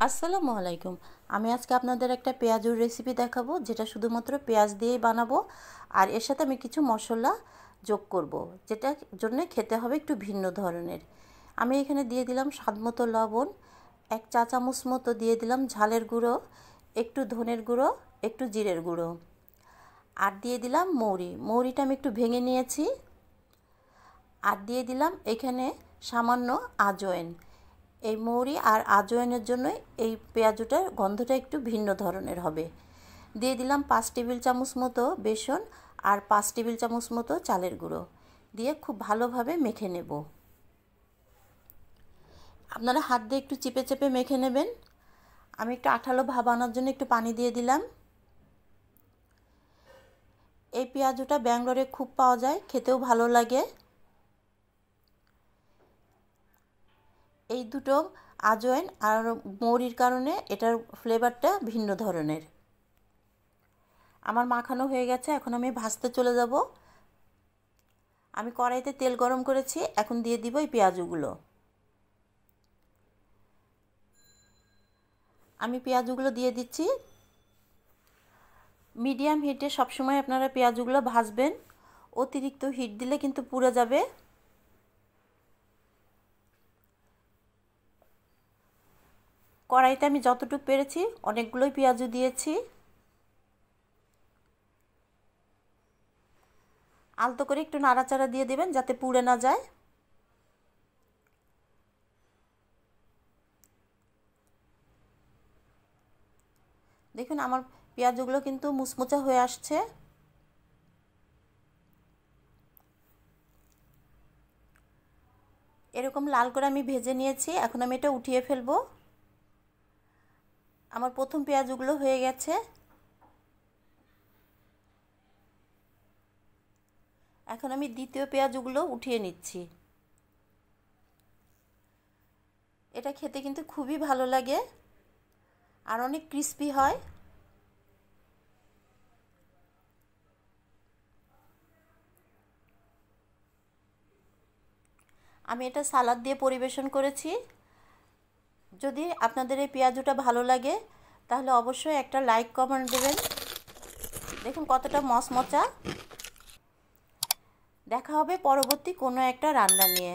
আসসালামু আলাইকুম। আমি আজকে আপনাদের একটা পেঁয়াজুর রেসিপি দেখাবো, যেটা শুধুমাত্র পেঁয়াজ দিয়েই বানাবো। আর এর সাথে আমি কিছু মশলা যোগ করব, যেটা জন্য খেতে হবে একটু ভিন্ন ধরনের। আমি এখানে দিয়ে দিলাম স্বাদমতো লবণ, 1 চা চামচ মতো দিয়ে দিলাম ঝালের গুঁড়ো, একটু ধনের গুঁড়ো, একটু জিরের গুঁড়ো, আর দিয়ে দিলাম মৌরিটা আমি একটু ভেঙে নিয়েছি। আর দিয়ে দিলাম এখানে সামান্য আজওয়াইন। এই মৌরি আর আজওয়াইনের জন্য এই পেঁয়াজুটার গন্ধটা একটু ভিন্ন ধরনের হবে। দিয়ে দিলাম 5 টেবিল চামচ মতো বেসন আর 5 টেবিল চামচ মতো চালের গুঁড়ো দিয়ে খুব ভালোভাবে মেখে নেব। আপনারা হাত দিয়ে একটু চিপে চেপে মেখে নেবেন। আমি একটু আঠালো ভাব আনার জন্য একটু পানি দিয়ে দিলাম। এই পেঁয়াজুটা ব্যাঙ্গালোরে খুব পাওয়া যায়, খেতেও ভালো লাগে। এই দুটো আজওয়াইন আর মৌরির কারণে এটার ফ্লেভারটা ভিন্ন ধরনের। আমার মাখানো হয়ে গেছে, এখন আমি ভাজতে চলে যাব। আমি কড়াইতে তেল গরম করেছি, এখন দিয়ে দিব এই পেঁয়াজগুলো। আমি পেঁয়াজগুলো দিয়ে দিচ্ছি। মিডিয়াম হিটে সবসময় আপনারা পেঁয়াজগুলো ভাজবেন, অতিরিক্ত হিট দিলে কিন্তু পুড়ে যাবে। কড়াইতে আমি যতটুকু পেরেছি অনেকগুলোই পেঁয়াজু দিয়েছি। আলতো করে একটু নাড়াচাড়া দিয়ে দেবেন যাতে পুড়ে না যায়। দেখুন আমার পেঁয়াজগুলো কিন্তু মুচমুচে হয়ে আসছে। এরকম লাল করে আমি ভেজে নিয়েছি, এখন আমি এটা উঠিয়ে ফেলবো। আমার প্রথম পেঁয়াজগুলো হয়ে গেছে, এখন আমি দ্বিতীয় পেঁয়াজগুলো উঠিয়ে নিচ্ছি। এটা খেতে কিন্তু খুবই ভালো লাগে আর অনেক ক্রিস্পি হয়। আমি এটা সালাদ দিয়ে পরিবেশন করেছি। যদি আপনাদের এই পেঁয়াজুটা ভালো লাগে তাহলে অবশ্যই একটা লাইক কমেন্ট দেবেন। দেখুন কতটা মচমচা। দেখা হবে পরবর্তী কোনো একটা রান্না নিয়ে।